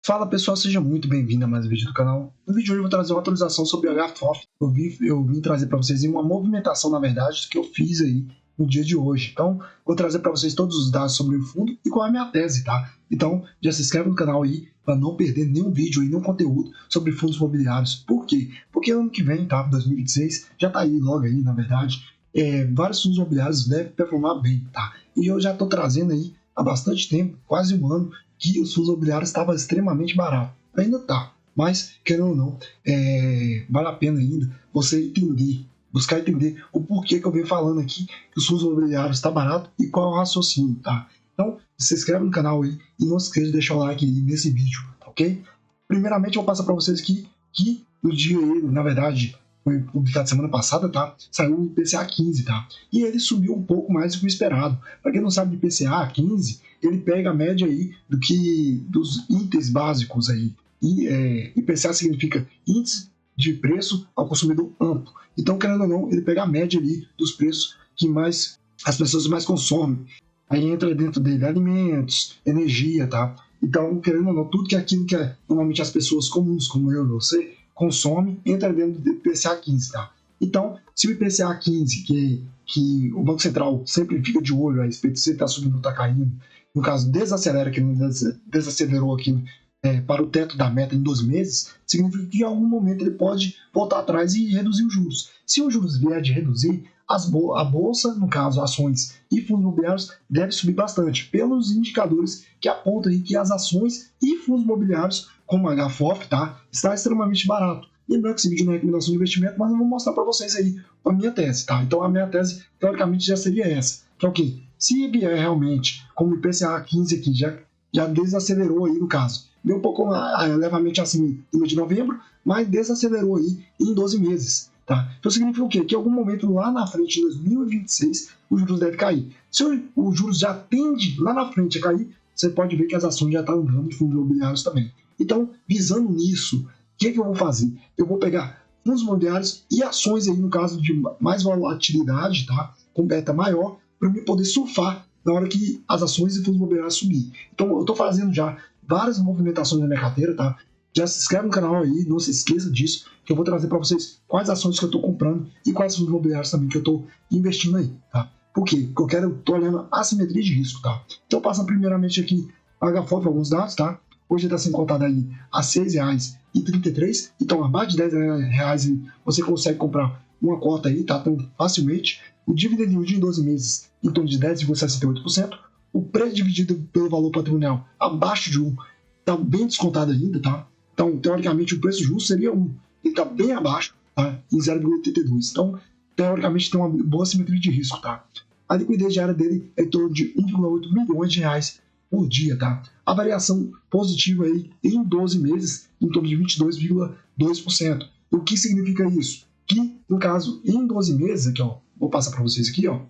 Fala pessoal, seja muito bem-vindo a mais um vídeo do canal. No vídeo de hoje eu vou trazer uma atualização sobre o HFOF. Eu vim trazer para vocês uma movimentação, na verdade, que eu fiz aí no dia de hoje. Então, vou trazer para vocês todos os dados sobre o fundo e qual é a minha tese, tá? Então, já se inscreve no canal aí para não perder nenhum vídeo e nenhum conteúdo sobre fundos imobiliários. Por quê? Porque ano que vem, tá? 2026, já tá aí logo aí, na verdade. Vários fundos imobiliários devem performar bem, tá? E eu já estou trazendo aí há bastante tempo, quase um ano, que os fundos imobiliários estavam extremamente baratos. Ainda está, mas, querendo ou não, vale a pena ainda você entender, buscar entender o porquê que eu venho falando aqui que os fundos imobiliários estão baratos e qual é o raciocínio, tá? Então, se inscreve no canal aí e não esqueça de deixar o like aí nesse vídeo, ok? Primeiramente, eu vou passar para vocês aqui que no dia, na verdade, foi publicado semana passada, tá? Saiu o IPCA 15, tá? E ele subiu um pouco mais do que o esperado. Para quem não sabe de IPCA 15, ele pega a média aí dos itens básicos aí. E IPCA significa Índice de Preço ao Consumidor Amplo. Então, querendo ou não, ele pega a média ali dos preços que as pessoas mais consomem. Aí entra dentro dele alimentos, energia, tá? Então, querendo ou não, tudo que é aquilo que normalmente as pessoas comuns, como eu e você, consome, entra dentro do IPCA 15, tá? Então, se o IPCA 15, que o Banco Central sempre fica de olho a respeito se está subindo ou está caindo, no caso, desacelera, que não desacelerou aqui para o teto da meta em 12 meses, significa que em algum momento ele pode voltar atrás e reduzir os juros. Se os juros vier de reduzir, a bolsa, no caso, ações e fundos imobiliários, deve subir bastante, pelos indicadores que apontam aí que as ações e fundos imobiliários, como a HFOF, tá, está extremamente barato. Lembrando que esse vídeo não é recomendação de investimento, mas eu vou mostrar para vocês aí a minha tese, tá? Então a minha tese, teoricamente, já seria essa, que é o quê? Se vier realmente, como o IPCA 15 aqui, já desacelerou aí no caso, veio um pouco levemente acima no mês de novembro, mas desacelerou aí em 12 meses. Tá? Então significa o quê? Que em algum momento lá na frente, em 2026, os juros devem cair. Se os juros já tende lá na frente a cair, você pode ver que as ações já estão andando de fundos imobiliários também. Então, visando nisso, o que eu vou fazer? Eu vou pegar fundos imobiliários e ações aí, no caso de mais volatilidade, tá? Com beta maior, para eu poder surfar na hora que as ações e fundos imobiliários subir. Então, eu estou fazendo já várias movimentações na minha carteira, tá? Já se inscreve no canal aí, não se esqueça disso, que eu vou trazer para vocês quais ações que eu estou comprando e quais fundos imobiliários também que eu estou investindo aí, tá? Por quê? Porque eu estou olhando a assimetria de risco, tá? Então, passando primeiramente aqui a HFOF, alguns dados, tá? Hoje está sendo cotado aí a R$ 6,33, então abaixo de R$ 10 você consegue comprar uma cota aí, tá? Então, facilmente. O dividend yield em 12 meses em torno de 10,68%. O preço dividido pelo valor patrimonial abaixo de 1 está bem descontado ainda, tá? Então, teoricamente, o preço justo seria 1. Ele está bem abaixo, tá? Em 0,82. Então, teoricamente, tem uma boa simetria de risco, tá? A liquidez diária dele é em torno de 1,8 milhões de reais por dia, tá? A variação positiva aí em 12 meses em torno de 22,2%. O que significa isso? Que, no caso, em 12 meses, aqui, ó, vou passar para vocês aqui, ó,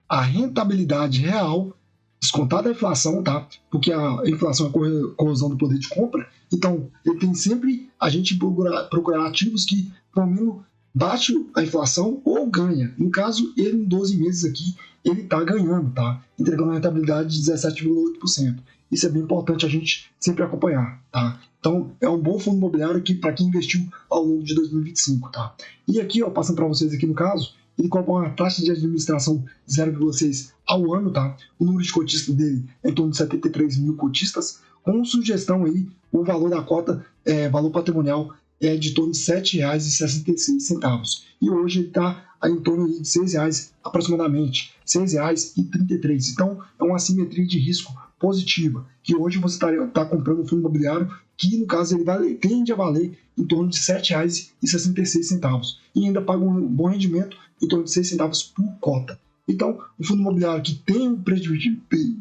a rentabilidade real, descontada a inflação, tá? Porque a inflação é a corrosão do poder de compra, então ele tem sempre a gente procurar ativos que, pelo menos, bate a inflação ou ganha. No caso, ele em 12 meses aqui, ele está ganhando, tá? Entregando uma rentabilidade de 17,8%. Isso é bem importante a gente sempre acompanhar, tá? Então, é um bom fundo imobiliário aqui para quem investiu ao longo de 2025, tá? E aqui, ó, passando para vocês aqui no caso, ele cobra uma taxa de administração 0,6 ao ano, tá? O número de cotistas dele é em torno de 73 mil cotistas, com sugestão aí, o valor da cota, valor patrimonial, é de torno de R$ 7,66. E hoje ele está em torno de R$ 6 aproximadamente, R$ 6,33. Então, é uma assimetria de risco positiva, que hoje você está comprando um fundo imobiliário que, no caso, ele tende a valer em torno de R$ 7,66 e ainda paga um bom rendimento em torno de 6 centavos por cota. Então, o fundo imobiliário que tem um preço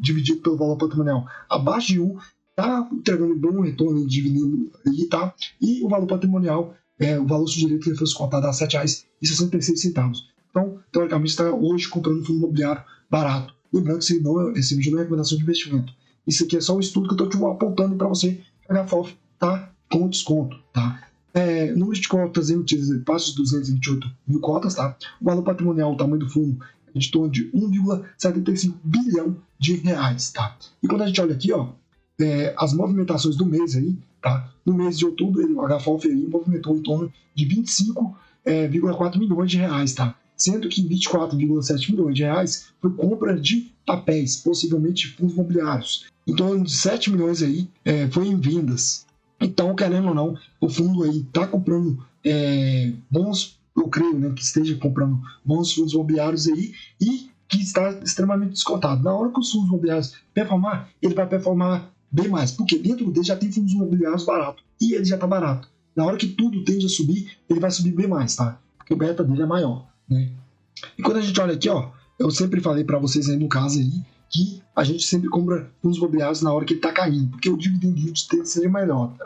dividido pelo valor patrimonial abaixo de 1 está entregando um bom retorno de dividendo aí, tá? E o valor patrimonial, o valor sugerido que ele fosse cotado a R$ 7,66. Então, teoricamente, está hoje comprando um fundo imobiliário barato. Lembrando que esse vídeo não é recomendação de investimento. Isso aqui é só um estudo que eu estou apontando para você. A HFOF está com desconto, tá? Número de cotas emitidas passa de 228 mil cotas, tá? O valor patrimonial, o tamanho do fundo, é de torno de 1,75 bilhão de reais, tá? E quando a gente olha aqui, ó, as movimentações do mês aí, tá? No mês de outubro, o HFOF aí movimentou em torno de 25,4 milhões de reais, tá? Sendo que 24,7 milhões de reais foi compra de papéis, possivelmente fundos imobiliários. Em torno de 7 milhões aí foi em vendas. Então, querendo ou não, o fundo aí está comprando bons, eu creio, né, que esteja comprando bons fundos imobiliários aí e que está extremamente descontado. Na hora que os fundos imobiliários performar, ele vai performar bem mais, porque dentro dele já tem fundos imobiliários barato e ele já está barato. Na hora que tudo tende a subir, ele vai subir bem mais, tá? Porque o beta dele é maior, né? E quando a gente olha aqui, ó, eu sempre falei para vocês aí no caso aí que a gente sempre compra fundos imobiliários na hora que ele está caindo, porque o dividend yield tem que ser maior,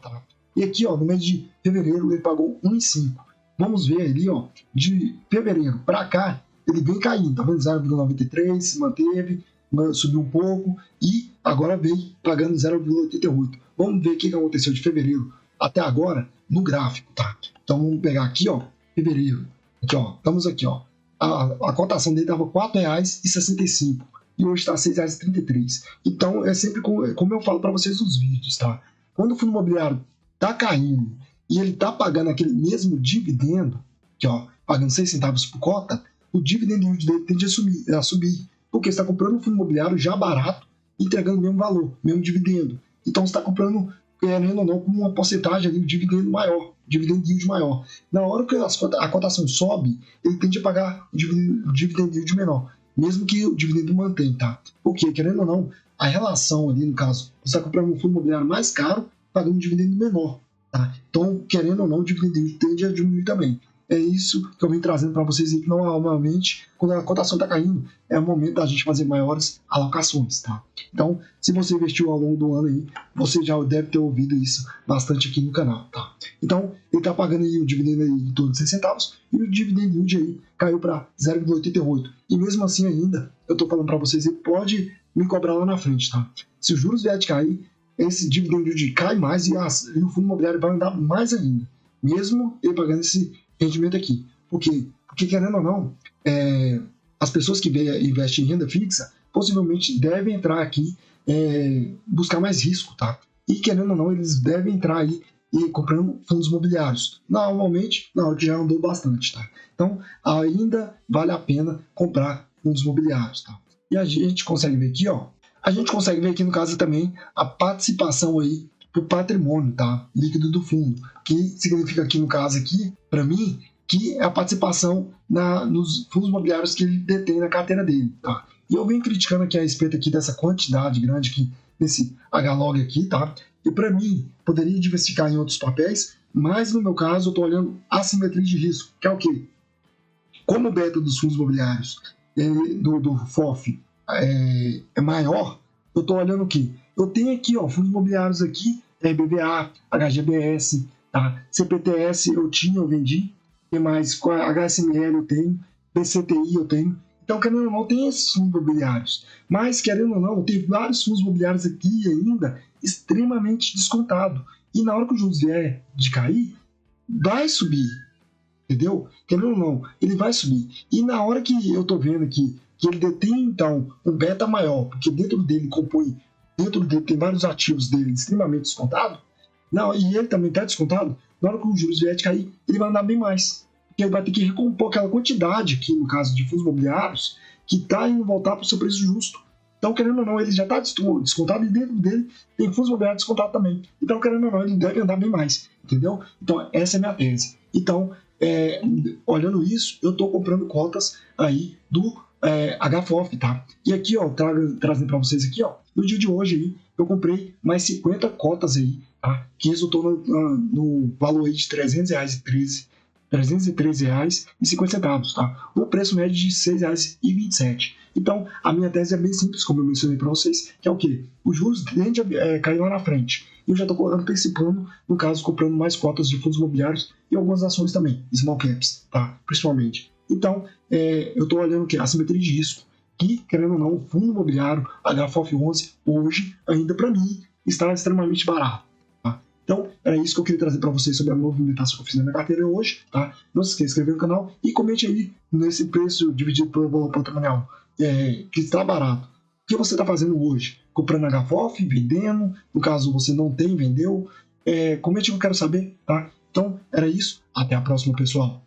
tá? E aqui, ó, no mês de fevereiro ele pagou 1,5. Vamos ver ali, ó, de fevereiro para cá ele vem caindo, tá vendo? 0,93, se manteve, subiu um pouco e agora vem pagando 0,88. Vamos ver o que aconteceu de fevereiro até agora no gráfico, tá? Então vamos pegar aqui, ó, fevereiro. Aqui, ó, estamos aqui, ó. A cotação dele estava R$ 4,65 e hoje está R$ 6,33. Então é sempre como eu falo para vocês nos vídeos, tá? Quando o fundo imobiliário está caindo e ele está pagando aquele mesmo dividendo, que ó, pagando 6 centavos por cota, o dividend yield dele tende a subir, porque você está comprando um fundo imobiliário já barato, entregando o mesmo valor, mesmo dividendo. Então você está comprando, querendo ou não, com uma porcentagem ali, de dividendo maior, dividend yield maior. Na hora que a cotação sobe, ele tende a pagar o dividend yield menor, mesmo que o dividendo mantenha, tá? Porque, querendo ou não, a relação ali, no caso, você está comprando um fundo imobiliário mais caro, pagando um dividendo menor, tá? Então, querendo ou não, o dividend yield tende a diminuir também. É isso que eu venho trazendo para vocês aí, que normalmente, quando a cotação está caindo, é o momento da gente fazer maiores alocações, tá? Então, se você investiu ao longo do ano aí, você já deve ter ouvido isso bastante aqui no canal, tá? Então, ele está pagando aí o dividendo aí em torno de 6 centavos e o dividend yield aí caiu para 0,88. E mesmo assim ainda, eu estou falando para vocês, ele pode me cobrar lá na frente, tá? Se os juros vier de cair, esse dividend yield cai mais e o fundo imobiliário vai andar mais ainda, mesmo ele pagando esse rendimento aqui. Por quê? Porque, querendo ou não, as pessoas que investem em renda fixa possivelmente devem entrar aqui buscar mais risco, tá? E, querendo ou não, eles devem entrar aí e comprando fundos imobiliários. Normalmente, na hora que já andou bastante, tá? Então, ainda vale a pena comprar fundos imobiliários, tá? E a gente consegue ver aqui, ó, a gente consegue ver aqui no caso também a participação aí para o patrimônio, tá? Líquido do fundo, que significa aqui no caso aqui, para mim, que é a participação nos fundos imobiliários que ele detém na carteira dele, tá? E eu venho criticando aqui a respeito aqui dessa quantidade grande aqui, desse H-Log aqui, tá? E para mim, poderia diversificar em outros papéis, mas no meu caso eu estou olhando assimetria de risco, que é o quê? Como o beta dos fundos imobiliários do FOF é maior, eu estou olhando o quê? Eu tenho aqui, ó, fundos imobiliários aqui, BVA, HGBS, tá? CPTS eu vendi, tem mais, HSML eu tenho, BCTI eu tenho. Então, querendo ou não, tem esses fundos imobiliários. Mas, querendo ou não, tem vários fundos imobiliários aqui ainda extremamente descontado. E na hora que o juros vier de cair, vai subir, entendeu? Querendo ou não, ele vai subir. E na hora que eu estou vendo aqui que ele detém, então, um beta maior, porque dentro dele tem vários ativos dele extremamente descontados, não, e ele também está descontado, na hora que os juros vier de cair, ele vai andar bem mais. Porque ele vai ter que recompor aquela quantidade aqui, no caso de fundos imobiliários, que está indo voltar para o seu preço justo. Então, querendo ou não, ele já está descontado e dentro dele tem fundos imobiliários descontados também. Então, querendo ou não, ele deve andar bem mais, entendeu? Então, essa é a minha tese. Então, olhando isso, eu estou comprando cotas aí do HFOF, tá? E aqui, ó, trazendo para vocês aqui, ó, no dia de hoje aí, eu comprei mais 50 cotas aí, tá? Que resultou no valor aí de R$313,50, tá? O preço médio de R$6,27. Então, a minha tese é bem simples, como eu mencionei para vocês, que é o quê? Os juros tendem a cair lá na frente. Eu já estou antecipando, no caso, comprando mais cotas de fundos imobiliários e algumas ações também, small caps, tá? Principalmente. Então, eu estou olhando o quê? A assimetria de risco, que, querendo ou não, o fundo imobiliário HFOF11, hoje, ainda para mim, está extremamente barato. Tá? Então, era isso que eu queria trazer para vocês sobre a movimentação que eu fiz na minha carteira hoje. Tá? Não se esqueça de se inscrever no canal e comente aí nesse preço dividido pelo valor patrimonial, que está barato. que você está fazendo hoje? Comprando HFOF, vendendo? No caso, você não tem, vendeu? Comente que eu quero saber, tá? Então, era isso. Até a próxima, pessoal.